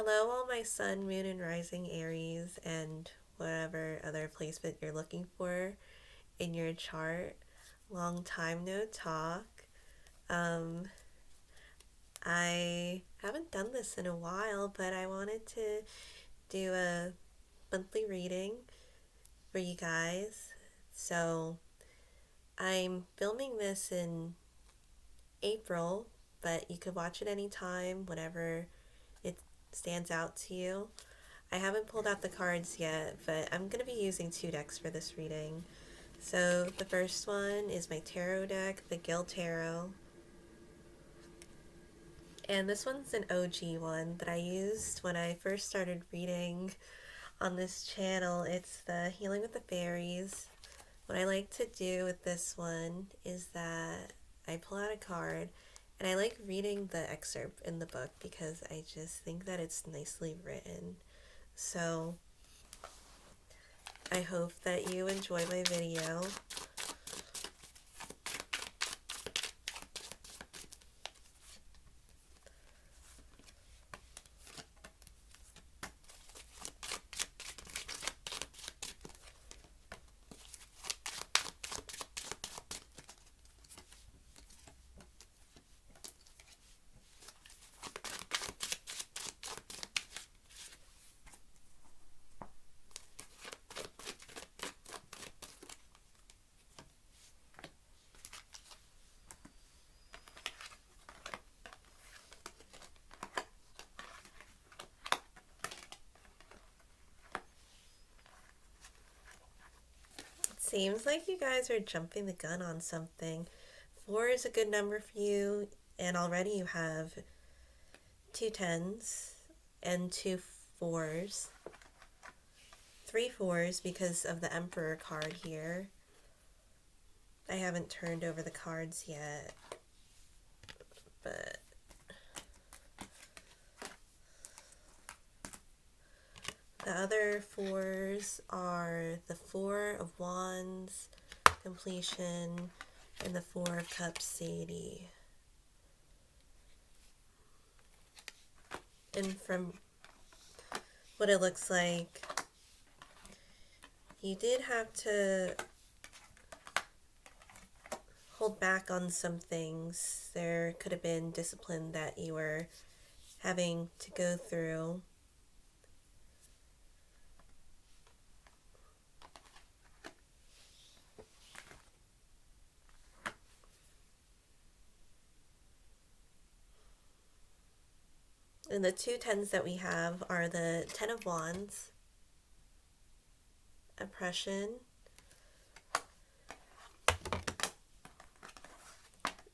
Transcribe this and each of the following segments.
Hello, all my sun, moon, and rising Aries, and whatever other placement you're looking for in your chart. Long time no talk. Um, I haven't done this in a while, but I wanted to do a monthly reading for you guys. So I'm filming this in April, but you could watch it anytime, whenever it stands out to you. I haven't pulled out the cards yet, but I'm going to be using two decks for this reading. So the first one is my tarot deck, the Gil Tarot. And this one's an OG one that I used when I first started reading on this channel. It's the Healing with the Fairies. What I like to do with this one is that I pull out a card and I like reading the excerpt in the book because I just think that it's nicely written. So I hope that you enjoy my video. Seems like you guys are jumping the gun on something. 4 is a good number for you, and already you have 2 10s and 2 4s. 3 4s because of the Emperor card here. I haven't turned over the cards yet, but the other 4s are the 4 of Wands, completion, and the 4 of Cups, Sadie. And from what it looks like, you did have to hold back on some things. There could have been discipline that you were having to go through. And the 2 10s that we have are the 10 of Wands, oppression,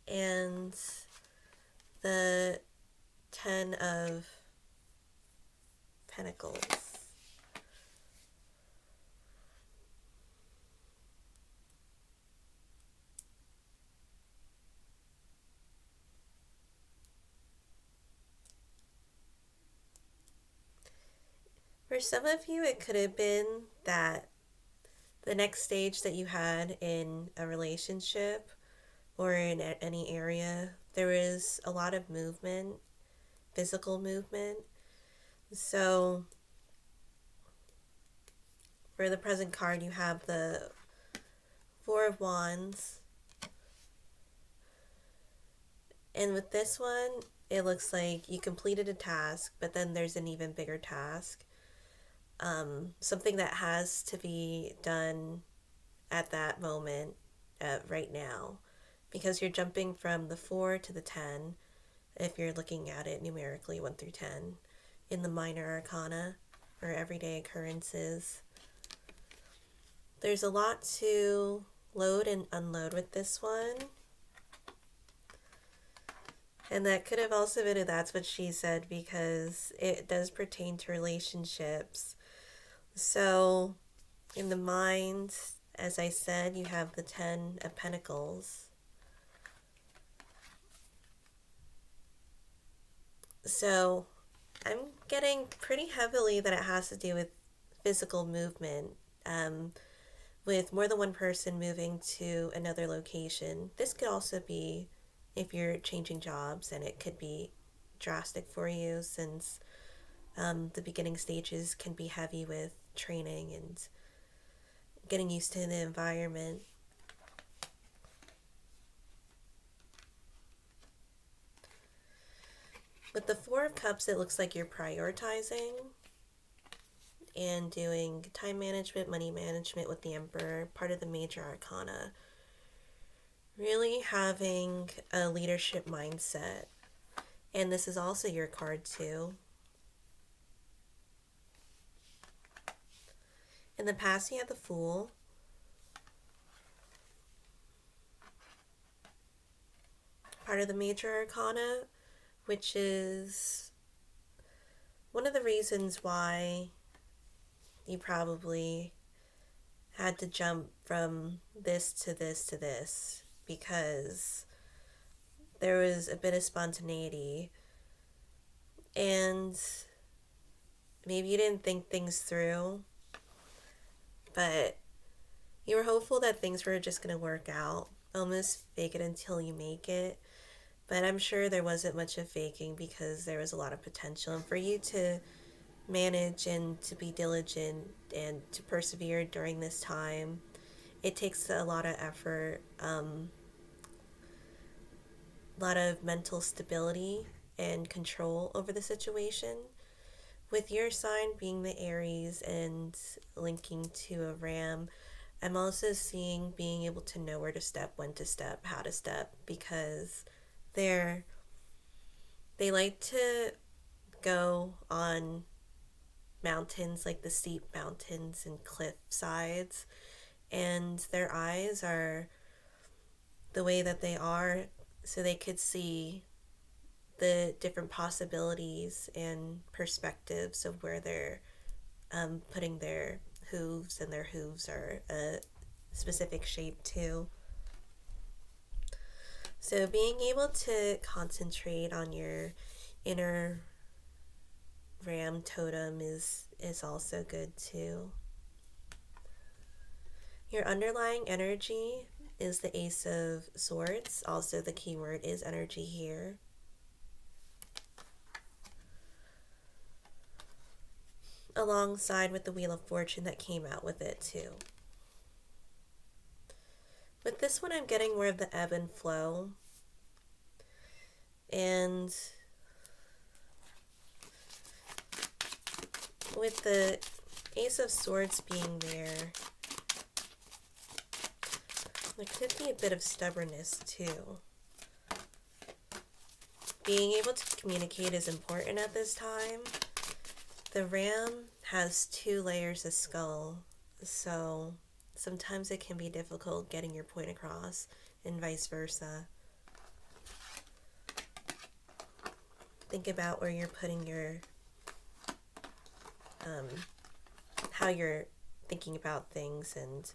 and the 10 of Pentacles. For some of you, it could have been that the next stage that you had in a relationship or in any area, there was a lot of movement, physical movement. So for the present card, you have the 4 of Wands. And with this one, it looks like you completed a task, but then there's an even bigger task. Something that has to be done at that moment, right now, because you're jumping from the 4 to the 10, if you're looking at it numerically, 1 through 10, in the minor arcana, or everyday occurrences. There's a lot to load and unload with this one. And that could have also been a That's What She Said, because it does pertain to relationships. So, in the mind, as I said, you have the 10 of Pentacles. So, I'm getting pretty heavily that it has to do with physical movement, with more than one person moving to another location. This could also be if you're changing jobs, and it could be drastic for you since The beginning stages can be heavy with training and getting used to the environment. With the Four of Cups, it looks like you're prioritizing and doing time management, money management with the Emperor, part of the major arcana. Really having a leadership mindset. And this is also your card too. In the past, you had the Fool. Part of the major arcana, which is one of the reasons why you probably had to jump from this to this to this, because there was a bit of spontaneity and maybe you didn't think things through, but you were hopeful that things were just going to work out. Almost fake it until you make it. But I'm sure there wasn't much of faking because there was a lot of potential. And for you to manage and to be diligent and to persevere during this time, it takes a lot of effort, a lot of mental stability and control over the situation. With your sign being the Aries and linking to a Ram, I'm also seeing being able to know where to step, when to step, how to step, because they're they like to go on mountains, like the steep mountains and cliff sides, and their eyes are the way that they are so they could see the different possibilities and perspectives of where they're putting their hooves, and their hooves are a specific shape too. So being able to concentrate on your inner ram totem is also good too. Your underlying energy is the Ace of Swords. Also, the key word is energy here. Alongside with the Wheel of Fortune that came out with it too. With this one, I'm getting more of the ebb and flow. And with the Ace of Swords being there, there could be a bit of stubbornness too. Being able to communicate is important at this time. The ram has 2 layers of skull, so sometimes it can be difficult getting your point across, and vice versa. Think about where you're putting your, how you're thinking about things, and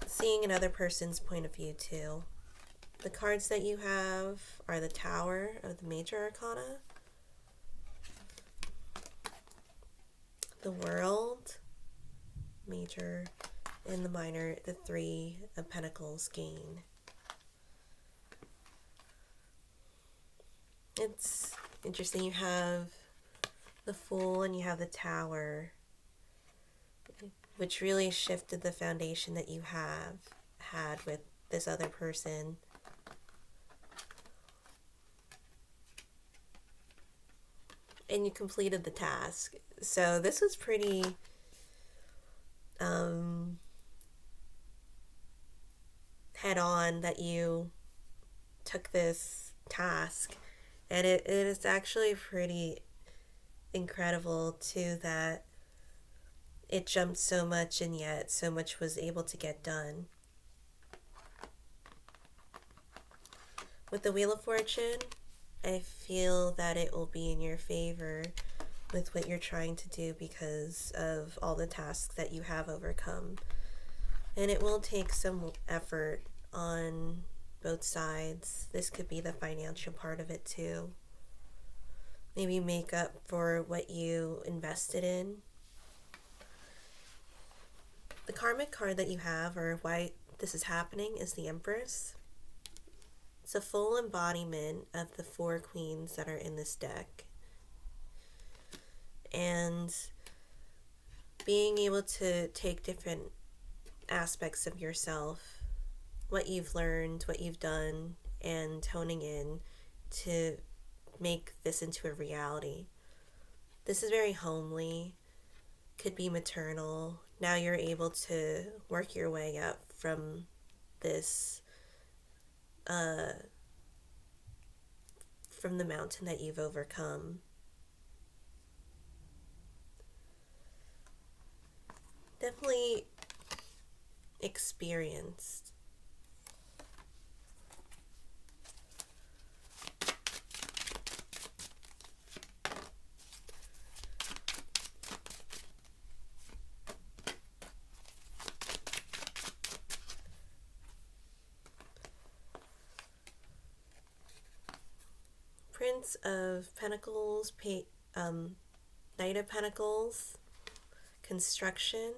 seeing another person's point of view too. The cards that you have are the Tower of the Major Arcana, the World, Major, and the Minor, the 3 of Pentacles, Gain. It's interesting. You have the Fool and you have the Tower, which really shifted the foundation that you have had with this other person. And you completed the task. So this was pretty head on that you took this task. And it is actually pretty incredible too that it jumped so much and yet so much was able to get done. With the Wheel of Fortune, I feel that it will be in your favor with what you're trying to do because of all the tasks that you have overcome. And it will take some effort on both sides. This could be the financial part of it too. Maybe make up for what you invested in. The karmic card that you have, or why this is happening, is the Empress. It's a full embodiment of the 4 queens that are in this deck. and being able to take different aspects of yourself, what you've learned, what you've done, and honing in to make this into a reality. This is very homely, could be maternal. Now you're able to work your way up from this, from the mountain that you've overcome. Definitely experienced. Prince of Pentacles, Knight of Pentacles, construction,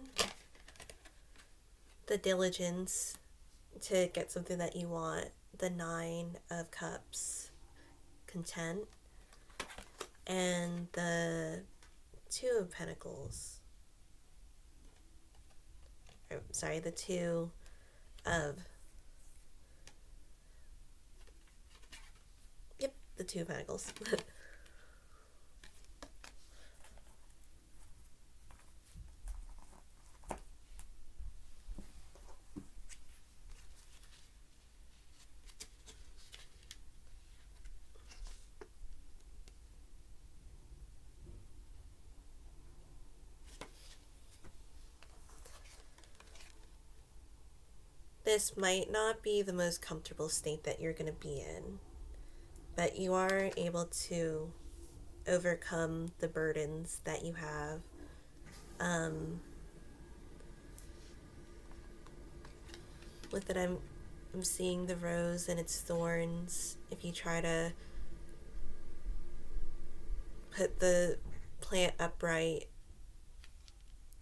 the diligence to get something that you want, the Nine of Cups, content, and the Two of Pentacles. Sorry, the Two of... Yep, the Two of Pentacles. This might not be the most comfortable state that you're going to be in, but you are able to overcome the burdens that you have. With it, I'm seeing the rose and its thorns. If you try to put the plant upright,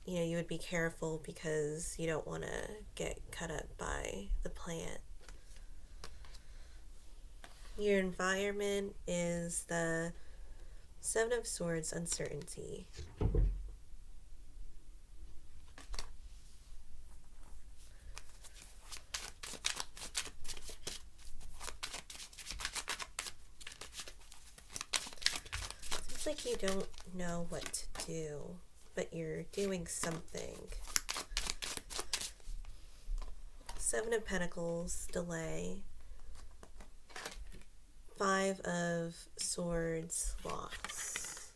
you would be careful because you don't want to get cut up by the plant. Your environment is the Seven of Swords, uncertainty. Seems like you don't know what to do, but you're doing something. Seven of Pentacles, delay. Five of Swords, loss.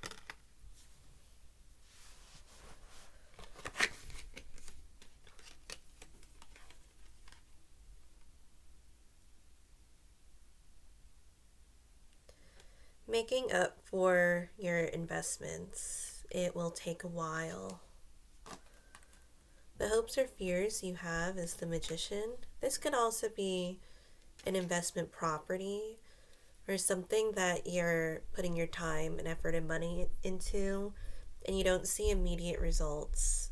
Making up for your investments, it will take a while. The hopes or fears you have is the Magician. This could also be an investment property or something that you're putting your time and effort and money into, and you don't see immediate results.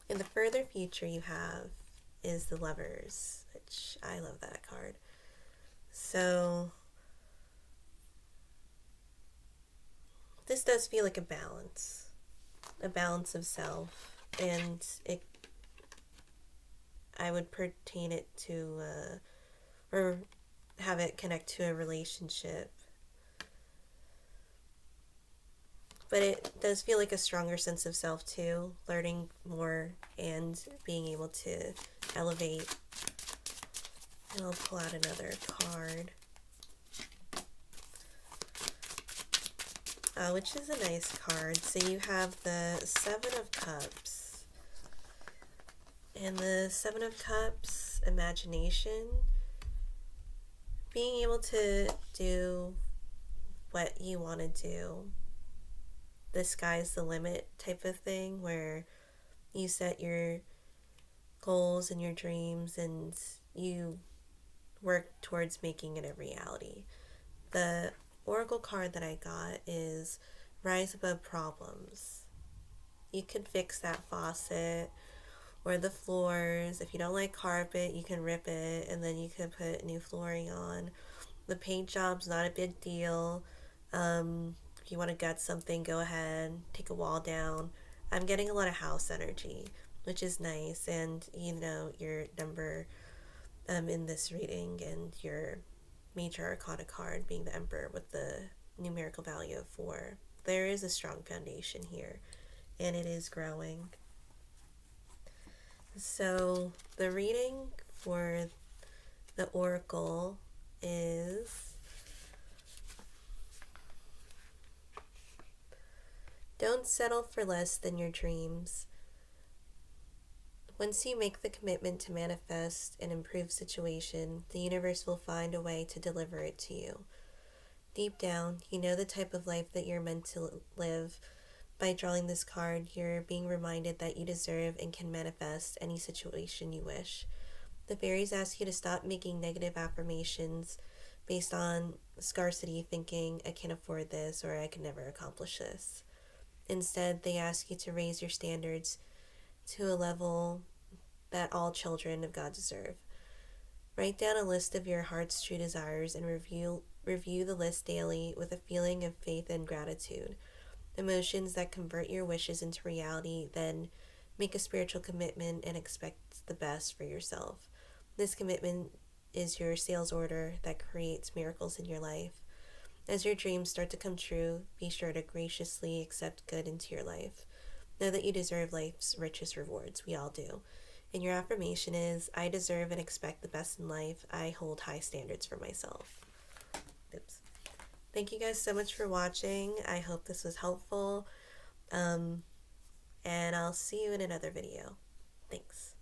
In the further future you have is the Lovers, which I love that card. So this does feel like a balance of self, and I would pertain it to, or have it connect to a relationship. But it does feel like a stronger sense of self too, learning more and being able to elevate. And I'll pull out another card, which is a nice card. So you have the Seven of Cups. And the Seven of Cups, imagination. Being able to do what you want to do. The sky's the limit type of thing, where you set your goals and your dreams and you work towards making it a reality. The oracle card that I got is Rise Above Problems. You can fix that faucet or the floors. If you don't like carpet, you can rip it and then you can put new flooring on. The paint job's not a big deal. If you want to gut something, go ahead, take a wall down. I'm getting a lot of house energy, which is nice. And you know, your number in this reading and your major arcana card being the Emperor with the numerical value of 4. There is a strong foundation here, and it is growing. So, the reading for the Oracle is: don't settle for less than your dreams. Once you make the commitment to manifest an improved situation, the universe will find a way to deliver it to you. Deep down, you know the type of life that you're meant to live. By drawing this card, you're being reminded that you deserve and can manifest any situation you wish. The fairies ask you to stop making negative affirmations based on scarcity, thinking, I can't afford this or I can never accomplish this. Instead, they ask you to raise your standards to a level that all children of God deserve. Write down a list of your heart's true desires and review the list daily with a feeling of faith and gratitude. Emotions that convert your wishes into reality, then make a spiritual commitment and expect the best for yourself. This commitment is your sales order that creates miracles in your life. As your dreams start to come true, be sure to graciously accept good into your life. Know that you deserve life's richest rewards. We all do. And your affirmation is, I deserve and expect the best in life. I hold high standards for myself. Oops. Thank you guys so much for watching. I hope this was helpful. And I'll see you in another video. Thanks.